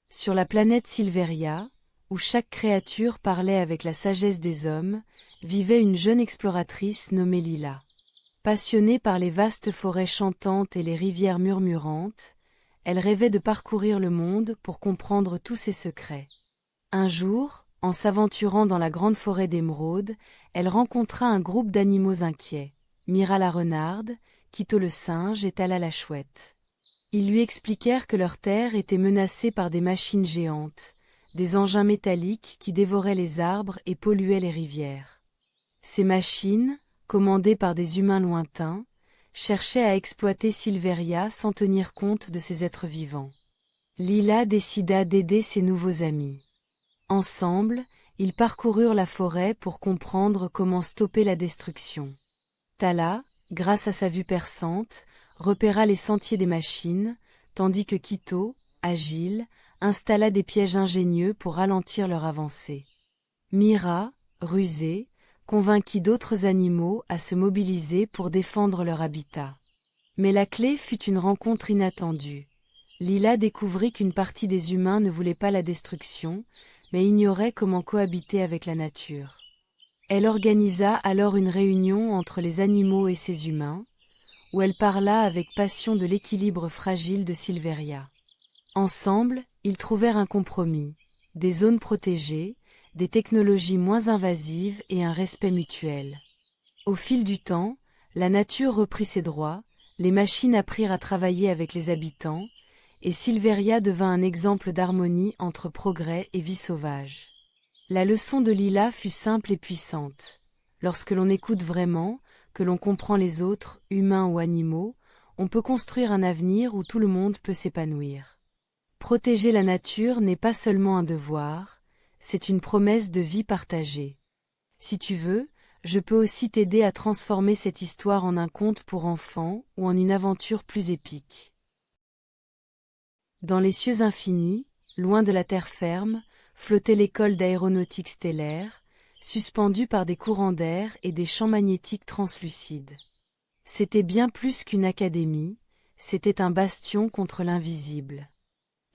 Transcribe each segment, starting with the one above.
Sur la planète Silveria, où chaque créature parlait avec la sagesse des hommes, vivait une jeune exploratrice nommée Lila. Passionnée par les vastes forêts chantantes et les rivières murmurantes, elle rêvait de parcourir le monde pour comprendre tous ses secrets. Un jour, en s'aventurant dans la grande forêt d'émeraude, elle rencontra un groupe d'animaux inquiets. Mira la renarde, Quito le singe et Tala la chouette. Ils lui expliquèrent que leur terre était menacée par des machines géantes, des engins métalliques qui dévoraient les arbres et polluaient les rivières. Ces machines, commandées par des humains lointains, cherchaient à exploiter Silveria sans tenir compte de ces êtres vivants. Lila décida d'aider ses nouveaux amis. Ensemble, ils parcoururent la forêt pour comprendre comment stopper la destruction. Tala, grâce à sa vue perçante, repéra les sentiers des machines, tandis que Quito, agile, installa des pièges ingénieux pour ralentir leur avancée. Mira, rusée, convainquit d'autres animaux à se mobiliser pour défendre leur habitat. Mais la clé fut une rencontre inattendue. Lila découvrit qu'une partie des humains ne voulait pas la destruction, mais ignorait comment cohabiter avec la nature. Elle organisa alors une réunion entre les animaux et ces humains, où elle parla avec passion de l'équilibre fragile de Silveria. Ensemble, ils trouvèrent un compromis, des zones protégées, des technologies moins invasives et un respect mutuel. Au fil du temps, la nature reprit ses droits, les machines apprirent à travailler avec les habitants, et Silveria devint un exemple d'harmonie entre progrès et vie sauvage. La leçon de Lila fut simple et puissante. Lorsque l'on écoute vraiment, que l'on comprend les autres, humains ou animaux, on peut construire un avenir où tout le monde peut s'épanouir. Protéger la nature n'est pas seulement un devoir, c'est une promesse de vie partagée. Si tu veux, je peux aussi t'aider à transformer cette histoire en un conte pour enfants ou en une aventure plus épique. Dans les cieux infinis, loin de la terre ferme, flottait l'école d'aéronautique stellaire, suspendue par des courants d'air et des champs magnétiques translucides. C'était bien plus qu'une académie, c'était un bastion contre l'invisible.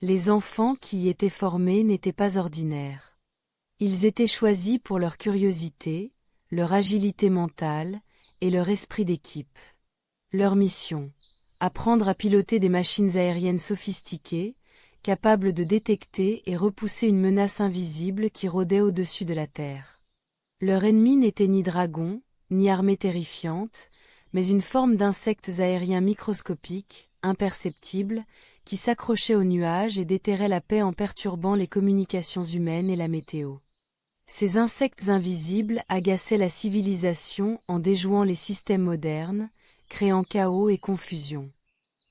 Les enfants qui y étaient formés n'étaient pas ordinaires. Ils étaient choisis pour leur curiosité, leur agilité mentale et leur esprit d'équipe. Leur mission: apprendre à piloter des machines aériennes sophistiquées, capables de détecter et repousser une menace invisible qui rôdait au-dessus de la Terre. Leur ennemi n'était ni dragon, ni armée terrifiante, mais une forme d'insectes aériens microscopiques, imperceptibles, qui s'accrochaient aux nuages et déterraient la paix en perturbant les communications humaines et la météo. Ces insectes invisibles agaçaient la civilisation en déjouant les systèmes modernes, créant chaos et confusion.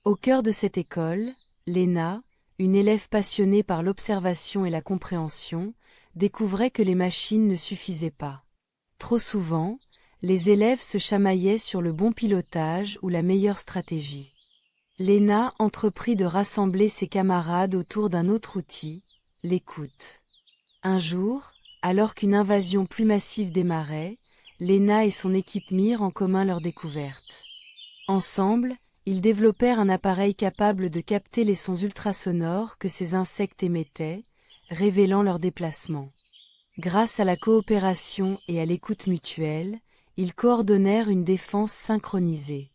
Au cœur de cette école, Lena, une élève passionnée par l'observation et la compréhension, découvrait que les machines ne suffisaient pas. Trop souvent, les élèves se chamaillaient sur le bon pilotage ou la meilleure stratégie. Lena entreprit de rassembler ses camarades autour d'un autre outil, l'écoute. Un jour, alors qu'une invasion plus massive démarrait, Lena et son équipe mirent en commun leur découverte. Ensemble, ils développèrent un appareil capable de capter les sons ultrasonores que ces insectes émettaient, révélant leur déplacement. Grâce à la coopération et à l'écoute mutuelle, ils coordonnèrent une défense synchronisée.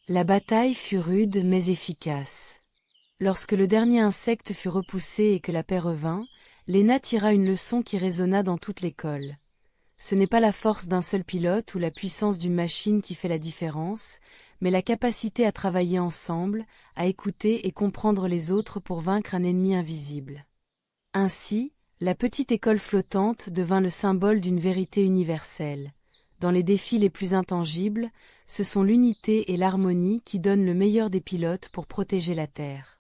La bataille fut rude mais efficace. Lorsque le dernier insecte fut repoussé et que la paix revint, Lena tira une leçon qui résonna dans toute l'école. Ce n'est pas la force d'un seul pilote ou la puissance d'une machine qui fait la différence, mais la capacité à travailler ensemble, à écouter et comprendre les autres pour vaincre un ennemi invisible. Ainsi, la petite école flottante devint le symbole d'une vérité universelle. Dans les défis les plus intangibles, ce sont l'unité et l'harmonie qui donnent le meilleur des pilotes pour protéger la Terre.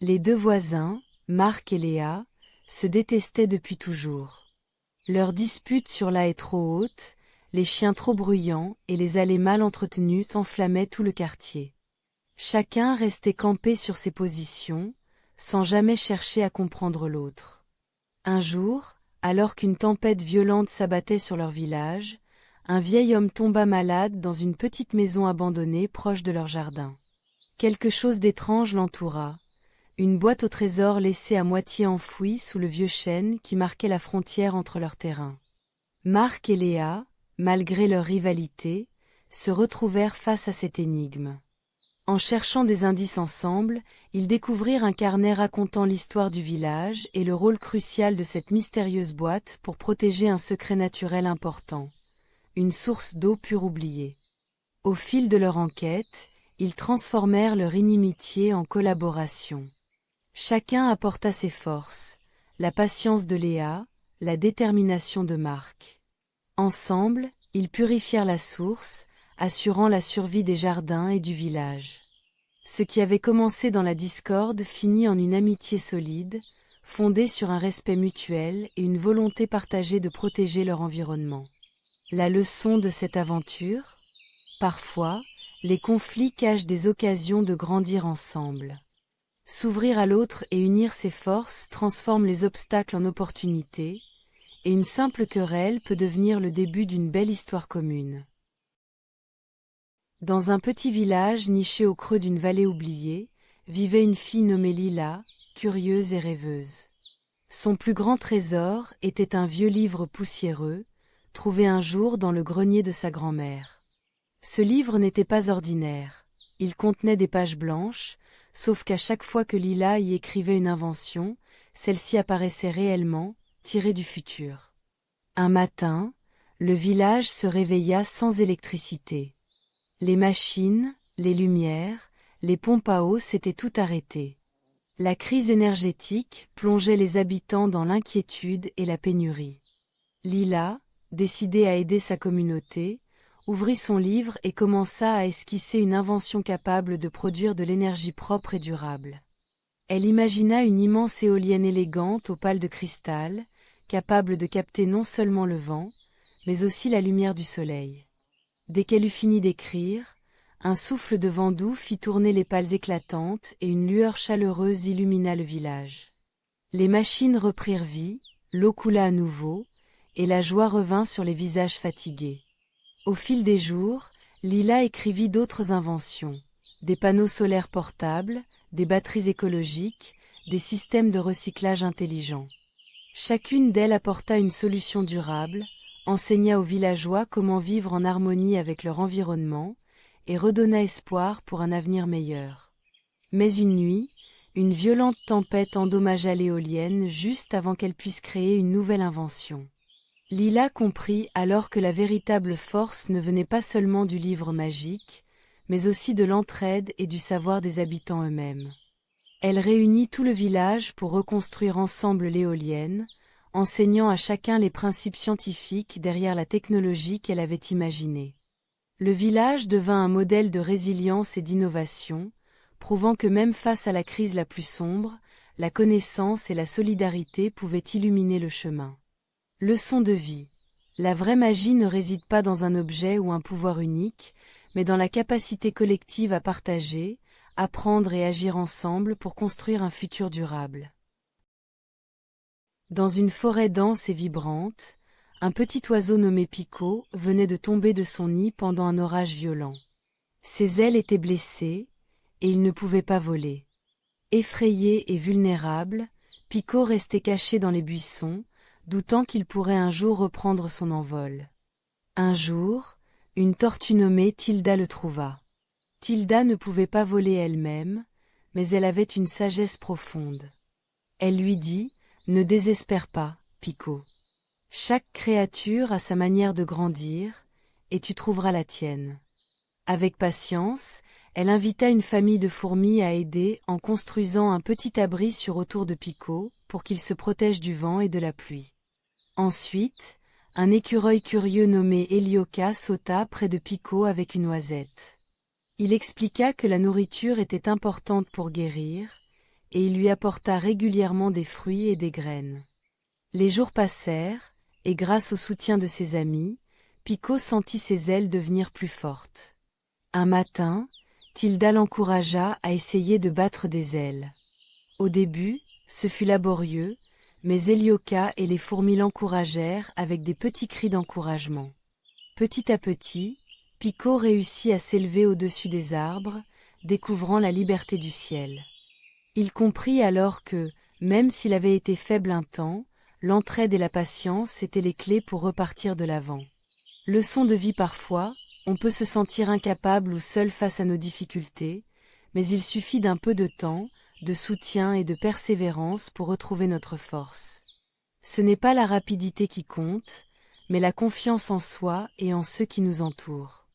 Les deux voisins, Marc et Léa, se détestaient depuis toujours. Leur dispute sur la haie trop haute, les chiens trop bruyants et les allées mal entretenues enflammaient tout le quartier. Chacun restait campé sur ses positions, sans jamais chercher à comprendre l'autre. Un jour, alors qu'une tempête violente s'abattait sur leur village, un vieil homme tomba malade dans une petite maison abandonnée proche de leur jardin. Quelque chose d'étrange l'entoura. une boîte au trésor laissée à moitié enfouie sous le vieux chêne qui marquait la frontière entre leurs terrains. Marc et Léa, malgré leur rivalité, se retrouvèrent face à cette énigme. En cherchant des indices ensemble, ils découvrirent un carnet racontant l'histoire du village et le rôle crucial de cette mystérieuse boîte pour protéger un secret naturel important, une source d'eau pure oubliée. Au fil de leur enquête, ils transformèrent leur inimitié en collaboration. Chacun apporta ses forces, la patience de Léa, la détermination de Marc. Ensemble, ils purifièrent la source, assurant la survie des jardins et du village. Ce qui avait commencé dans la discorde finit en une amitié solide, fondée sur un respect mutuel et une volonté partagée de protéger leur environnement. La leçon de cette aventure ? Parfois, les conflits cachent des occasions de grandir ensemble. S'ouvrir à l'autre et unir ses forces transforme les obstacles en opportunités, et une simple querelle peut devenir le début d'une belle histoire commune. Dans un petit village niché au creux d'une vallée oubliée, vivait une fille nommée Lila, curieuse et rêveuse. Son plus grand trésor était un vieux livre poussiéreux, trouvé un jour dans le grenier de sa grand-mère. Ce livre n'était pas ordinaire. Il contenait des pages blanches, sauf qu'à chaque fois que Lila y écrivait une invention, celle-ci apparaissait réellement, tirée du futur. Un matin, le village se réveilla sans électricité. Les machines, les lumières, les pompes à eau s'étaient tout arrêtées. La crise énergétique plongeait les habitants dans l'inquiétude et la pénurie. Lila, décidée à aider sa communauté, ouvrit son livre et commença à esquisser une invention capable de produire de l'énergie propre et durable. Elle imagina une immense éolienne élégante aux pales de cristal, capable de capter non seulement le vent, mais aussi la lumière du soleil. Dès qu'elle eut fini d'écrire, un souffle de vent doux fit tourner les pales éclatantes et une lueur chaleureuse illumina le village. Les machines reprirent vie, l'eau coula à nouveau, et la joie revint sur les visages fatigués. Au fil des jours, Lila écrivit d'autres inventions, des panneaux solaires portables, des batteries écologiques, des systèmes de recyclage intelligents. Chacune d'elles apporta une solution durable, enseigna aux villageois comment vivre en harmonie avec leur environnement et redonna espoir pour un avenir meilleur. Mais une nuit, une violente tempête endommagea l'éolienne juste avant qu'elle puisse créer une nouvelle invention. Lila comprit alors que la véritable force ne venait pas seulement du livre magique, mais aussi de l'entraide et du savoir des habitants eux-mêmes. Elle réunit tout le village pour reconstruire ensemble l'éolienne, enseignant à chacun les principes scientifiques derrière la technologie qu'elle avait imaginée. Le village devint un modèle de résilience et d'innovation, prouvant que même face à la crise la plus sombre, la connaissance et la solidarité pouvaient illuminer le chemin. Leçon de vie. La vraie magie ne réside pas dans un objet ou un pouvoir unique, mais dans la capacité collective à partager, apprendre et agir ensemble pour construire un futur durable. Dans une forêt dense et vibrante, un petit oiseau nommé Pico venait de tomber de son nid pendant un orage violent. Ses ailes étaient blessées, et il ne pouvait pas voler. Effrayé et vulnérable, Pico restait caché dans les buissons, doutant qu'il pourrait un jour reprendre son envol. Un jour, une tortue nommée Tilda le trouva. Tilda ne pouvait pas voler elle-même, mais elle avait une sagesse profonde. Elle lui dit « Ne désespère pas, Pico. Chaque créature a sa manière de grandir, et tu trouveras la tienne. » Avec patience, elle invita une famille de fourmis à aider en construisant un petit abri sur autour de Pico pour qu'il se protège du vent et de la pluie. Ensuite, un écureuil curieux nommé Hélioca sauta près de Pico avec une noisette. Il expliqua que la nourriture était importante pour guérir, et il lui apporta régulièrement des fruits et des graines. Les jours passèrent, et grâce au soutien de ses amis, Pico sentit ses ailes devenir plus fortes. Un matin, Tilda l'encouragea à essayer de battre des ailes. Au début, ce fut laborieux, mais Hélioca et les fourmis l'encouragèrent avec des petits cris d'encouragement. Petit à petit, Pico réussit à s'élever au-dessus des arbres, découvrant la liberté du ciel. Il comprit alors que, même s'il avait été faible un temps, l'entraide et la patience étaient les clés pour repartir de l'avant. Leçon de vie parfois, on peut se sentir incapable ou seul face à nos difficultés, mais il suffit d'un peu de temps, de soutien et de persévérance pour retrouver notre force. Ce n'est pas la rapidité qui compte, mais la confiance en soi et en ceux qui nous entourent.